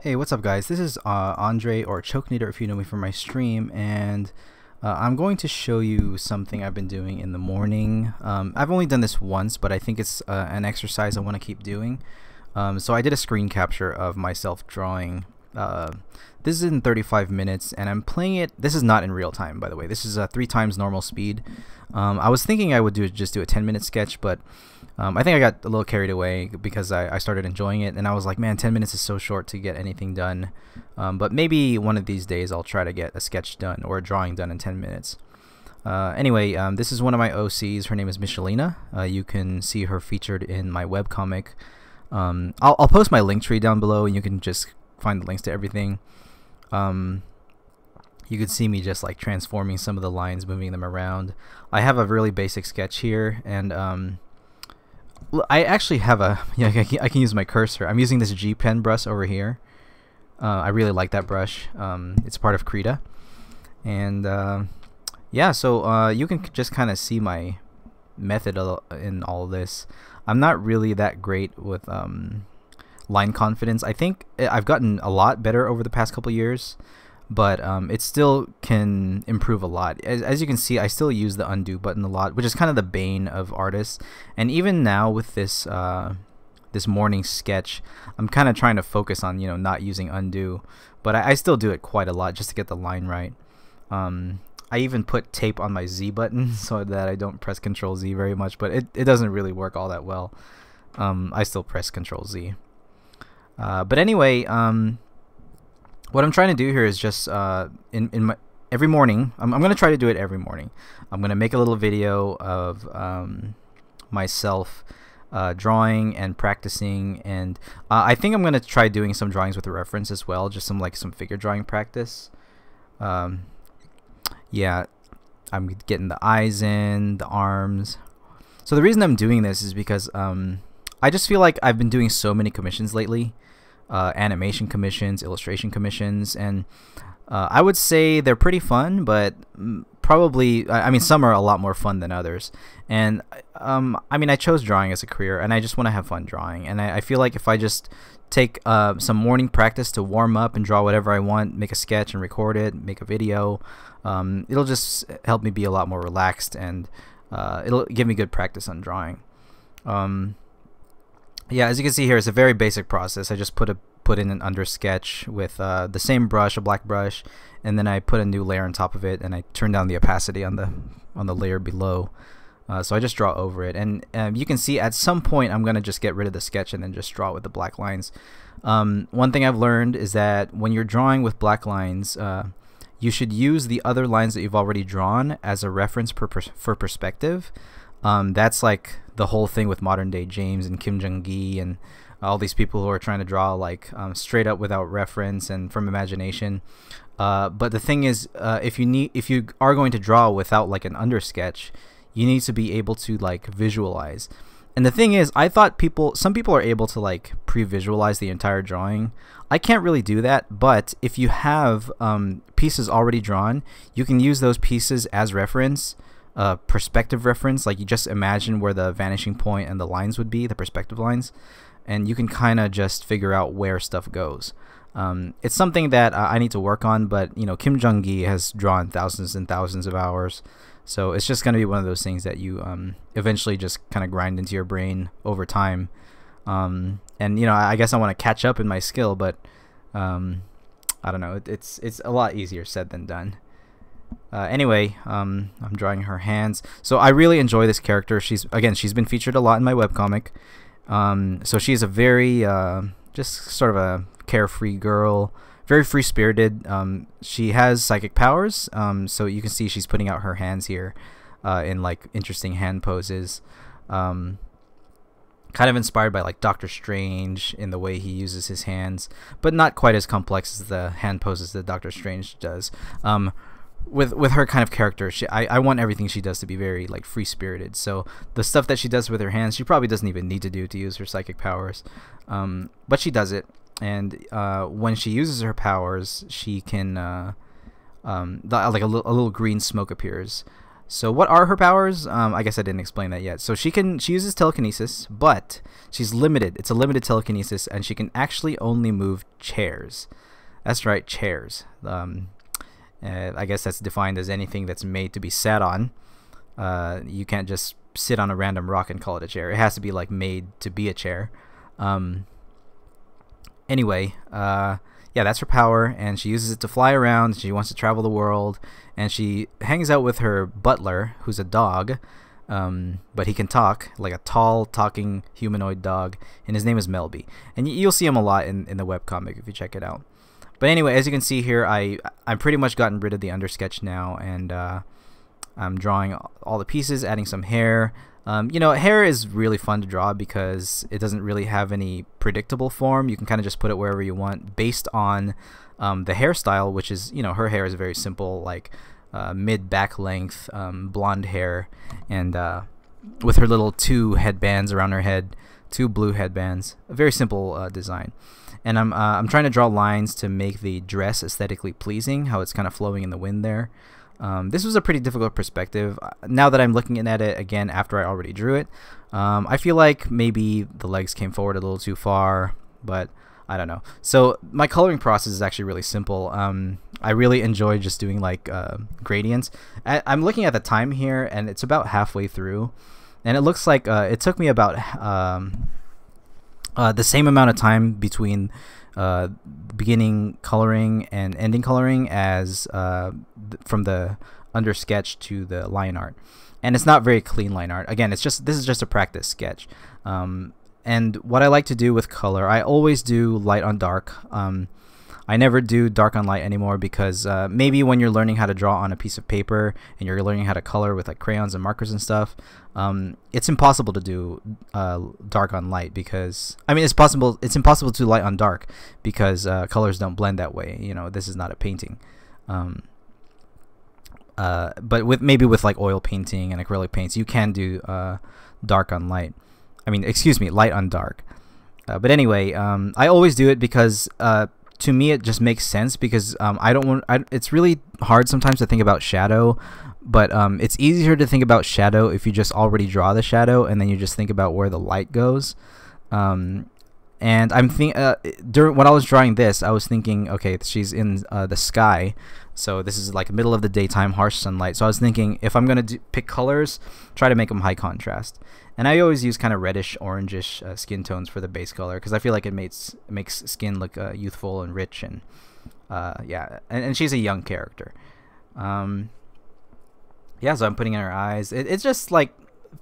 Hey, what's up guys? This is Andre, or Choke Knitter if you know me from my stream, and I'm going to show you something I've been doing in the morning. I've only done this once, but I think it's an exercise I want to keep doing. So I did a screen capture of myself drawing. This is in 35 minutes, and I'm playing it. This is not in real time, by the way. This is 3 times normal speed. I was thinking I would just do a 10-minute sketch, but I think I got a little carried away because I started enjoying it, and I was like, man, 10 minutes is so short to get anything done. But maybe one of these days I'll try to get a sketch done or a drawing done in 10 minutes. Anyway, this is one of my OCs. Her name is MICHELINA. You can see her featured in my webcomic. I'll post my link tree down below, and you can just find the links to everything. You could see me just like transforming some of the lines, moving them around. I have a really basic sketch here, and I actually have a I can use my cursor. I'm using this G pen brush over here. I really like that brush. It's part of Krita, and yeah, so you can just kind of see my method in all of this. I'm not really that great with line confidence. I think I've gotten a lot better over the past couple years, but it still can improve a lot. As you can see, I still use the undo button a lot, which is kind of the bane of artists. And even now with this this morning sketch, I'm kind of trying to focus on not using undo, but I still do it quite a lot just to get the line right. I even put tape on my Z button so that I don't press Control Z very much, but it doesn't really work all that well. I still press Control Z. But anyway, what I'm trying to do here is just every morning. I'm gonna try to do it every morning. I'm gonna make a little video of myself drawing and practicing, and I think I'm gonna try doing some drawings with a reference as well, just some figure drawing practice. Yeah, I'm getting the eyes in, the arms. So the reason I'm doing this is because I just feel like I've been doing so many commissions lately. Animation commissions, illustration commissions, and I would say they're pretty fun, but probably, I mean, some are a lot more fun than others. And I mean, I chose drawing as a career, and I just want to have fun drawing, and I feel like if I just take some morning practice to warm up and draw whatever I want, make a sketch and record it, make a video, it'll just help me be a lot more relaxed, and it'll give me good practice on drawing. Yeah, as you can see here, it's a very basic process. I just put in an under sketch with the same brush, a black brush, and then I put a new layer on top of it, and I turn down the opacity on the layer below. So I just draw over it, and you can see at some point I'm gonna just get rid of the sketch and then just draw with the black lines. One thing I've learned is that when you're drawing with black lines, you should use the other lines that you've already drawn as a reference for perspective. That's like the whole thing with modern day James and Kim Jung-gi and all these people who are trying to draw like straight up without reference and from imagination. But the thing is, if you are going to draw without like an under sketch, you need to be able to like visualize. And the thing is, I thought some people are able to like pre-visualize the entire drawing. I can't really do that, but if you have pieces already drawn, you can use those pieces as reference. Perspective reference, like you just imagine where the vanishing point and the lines would be, the perspective lines, and you can kind of just figure out where stuff goes. It's something that I need to work on, but Kim Jung-gi has drawn thousands and thousands of hours, so it's just going to be one of those things that you eventually just kind of grind into your brain over time. And I guess I want to catch up in my skill, but I don't know, it's a lot easier said than done. Anyway, I'm drawing her hands. So I really enjoy this character. She's been featured a lot in my webcomic. So she's a very just sort of a carefree girl, very free-spirited. She has psychic powers. So you can see she's putting out her hands here in like interesting hand poses. Kind of inspired by like Doctor Strange in the way he uses his hands, but not quite as complex as the hand poses that Doctor Strange does. With her kind of character, I want everything she does to be very like free-spirited. So the stuff that she does with her hands, she probably doesn't even need to do to use her psychic powers, but she does it. And when she uses her powers, she can like a little green smoke appears. So what are her powers? I guess I didn't explain that yet. So she uses telekinesis, but she's limited. It's a limited telekinesis, and she can actually only move chairs. That's right, chairs. I guess that's defined as anything that's made to be sat on. You can't just sit on a random rock and call it a chair. It has to be like made to be a chair. Anyway, yeah, that's her power, and she uses it to fly around. She wants to travel the world, and she hangs out with her butler, who's a dog, but he can talk, like a tall, talking humanoid dog, and his name is Melby. And you'll see him a lot in the webcomic if you check it out. But anyway, as you can see here, I'm pretty much gotten rid of the undersketch now, and I'm drawing all the pieces, adding some hair. You know, hair is really fun to draw because it doesn't really have any predictable form. You can kind of just put it wherever you want based on the hairstyle, which is, you know, her hair is very simple, like mid-back length, blonde hair, and with her little 2 headbands around her head, 2 blue headbands. A very simple design. And I'm trying to draw lines to make the dress aesthetically pleasing, how it's kind of flowing in the wind there. This was a pretty difficult perspective. Now that I'm looking at it again after I already drew it, I feel like maybe the legs came forward a little too far, but I don't know. So my coloring process is actually really simple. I really enjoy just doing like gradients. I'm looking at the time here, and it's about halfway through, and it looks like it took me about the same amount of time between beginning coloring and ending coloring as from the undersketch to the line art. And it's not very clean line art. Again, this is just a practice sketch. And what I like to do with color, I always do light on dark. I never do dark on light anymore because maybe when you're learning how to draw on a piece of paper and you're learning how to color with like crayons and markers and stuff, it's impossible to do dark on light because, I mean, it's impossible to light on dark because colors don't blend that way. You know, this is not a painting. But maybe with like oil painting and acrylic paints, you can do dark on light. I mean, excuse me, light on dark. But anyway, I always do it because to me it just makes sense because it's really hard sometimes to think about shadow, but it's easier to think about shadow if you just already draw the shadow and then you just think about where the light goes. And during when I was drawing this, I was thinking, okay, she's in the sky, so this is like middle of the daytime, harsh sunlight. So I was thinking, if I'm gonna pick colors, try to make them high contrast. And I always use kind of reddish, orangish skin tones for the base color because I feel like it makes skin look youthful and rich, and yeah, and she's a young character. Yeah, so I'm putting in her eyes. It's just like,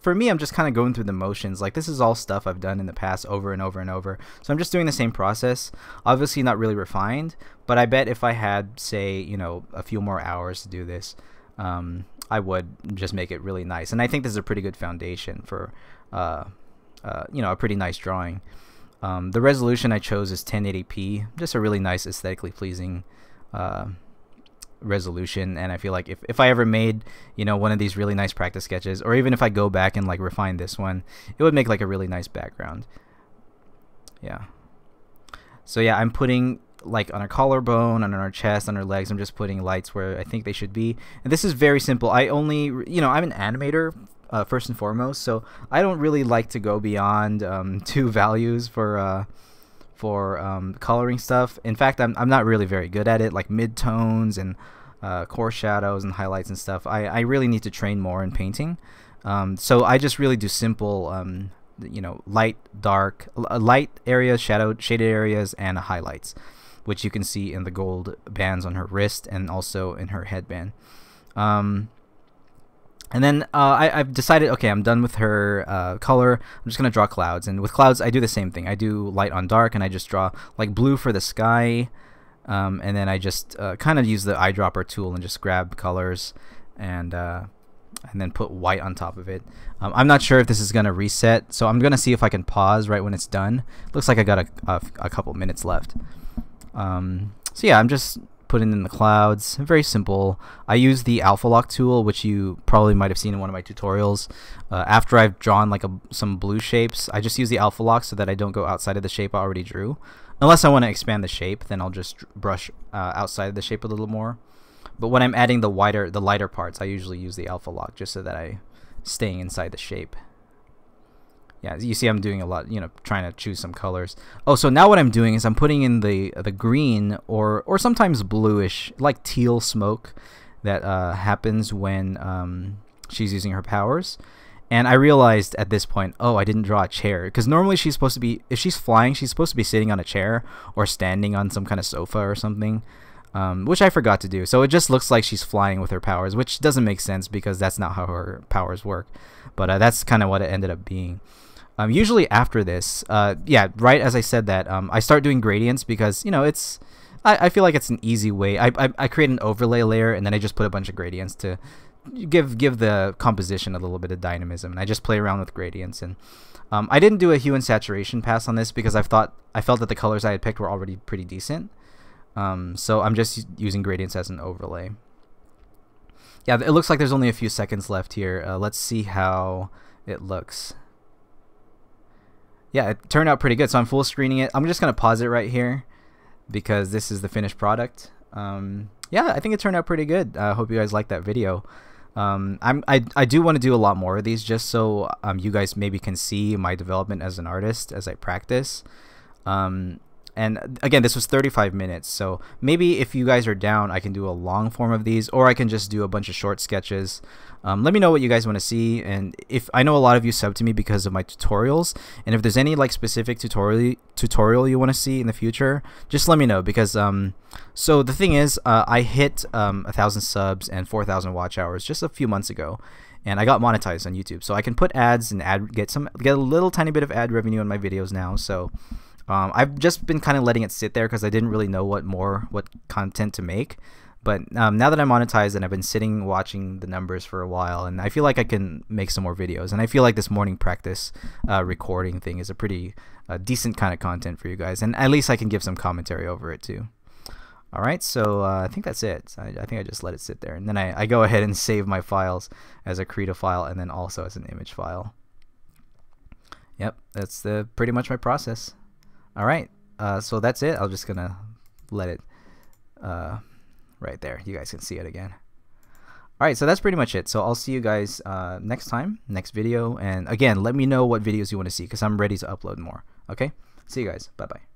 for me, I'm just kind of going through the motions. Like, this is all stuff I've done in the past over and over and over. So I'm just doing the same process. Obviously not really refined, but I bet if I had, say, you know, a few more hours to do this, I would just make it really nice. And I think this is a pretty good foundation for, you know, a pretty nice drawing. The resolution I chose is 1080p, just a really nice, aesthetically pleasing resolution. And I feel like if I ever made, you know, one of these really nice practice sketches, or even if I go back and like refine this one, it would make like a really nice background. Yeah. So yeah, I'm putting like on her collarbone, on her chest, on her legs, I'm just putting lights where I think they should be. And this is very simple. I only, you know, I'm an animator first and foremost, so I don't really like to go beyond 2 values for coloring stuff. In fact, I'm not really very good at it, like mid-tones and core shadows and highlights and stuff. I really need to train more in painting. So I just really do simple, you know, light, dark, light areas, shaded areas, and highlights, which you can see in the gold bands on her wrist and also in her headband. And then I've decided, okay, I'm done with her color. I'm just going to draw clouds. And with clouds, I do the same thing. I do light on dark, and I just draw like blue for the sky. And then I just kind of use the eyedropper tool and just grab colors and then put white on top of it. I'm not sure if this is going to reset, so I'm going to see if I can pause right when it's done. Looks like I got a couple minutes left. So yeah, I'm just putting in the clouds. Very simple. I use the alpha lock tool, which you probably might have seen in one of my tutorials. After I've drawn like some blue shapes, I just use the alpha lock so that I don't go outside of the shape I already drew. Unless I want to expand the shape, then I'll just brush outside of the shape a little more. But when I'm adding the lighter parts, I usually use the alpha lock just so that I staying inside the shape. Yeah, you see I'm doing a lot, you know, trying to choose some colors. Oh, so now what I'm doing is I'm putting in the green or sometimes bluish, like teal smoke that happens when she's using her powers. And I realized at this point, oh, I didn't draw a chair, because normally she's supposed to be, if she's flying, she's supposed to be sitting on a chair or standing on some kind of sofa or something, which I forgot to do. So it just looks like she's flying with her powers, which doesn't make sense because that's not how her powers work. But that's kind of what it ended up being. Usually after this, yeah, right as I said that, I start doing gradients because, you know, it's, I feel like it's an easy way. I create an overlay layer and then I just put a bunch of gradients to give the composition a little bit of dynamism, and I just play around with gradients. And I didn't do a hue and saturation pass on this because I felt that the colors I had picked were already pretty decent. So I'm just using gradients as an overlay. Yeah, it looks like there's only a few seconds left here. Let's see how it looks. Yeah, it turned out pretty good. So I'm full screening it. I'm just gonna pause it right here because this is the finished product. Yeah, I think it turned out pretty good. I hope you guys liked that video. I do want to do a lot more of these just so you guys maybe can see my development as an artist as I practice. And again, this was 35 minutes, so maybe if you guys are down, I can do a long form of these, or I can just do a bunch of short sketches. Let me know what you guys want to see, and if I know a lot of you sub to me because of my tutorials, and if there's any like specific tutorial you want to see in the future, just let me know, because so the thing is, I hit 1,000 subs and 4,000 watch hours just a few months ago, and I got monetized on YouTube, so I can put ads and get a little tiny bit of ad revenue on my videos now. So I've just been kind of letting it sit there because I didn't really know what content to make. But now that I'm monetized and I've been sitting watching the numbers for a while, and I feel like I can make some more videos, and I feel like this morning practice recording thing is a pretty decent kind of content for you guys, and at least I can give some commentary over it too. Alright, so I think that's it. I think I just let it sit there, and then I go ahead and save my files as a creative file and then also as an image file. Yep, that's pretty much my process. Alright, so that's it. I'm just gonna let it right there. You guys can see it again. Alright, so that's pretty much it. So I'll see you guys next video. And again, let me know what videos you want to see because I'm ready to upload more. Okay? See you guys. Bye-bye.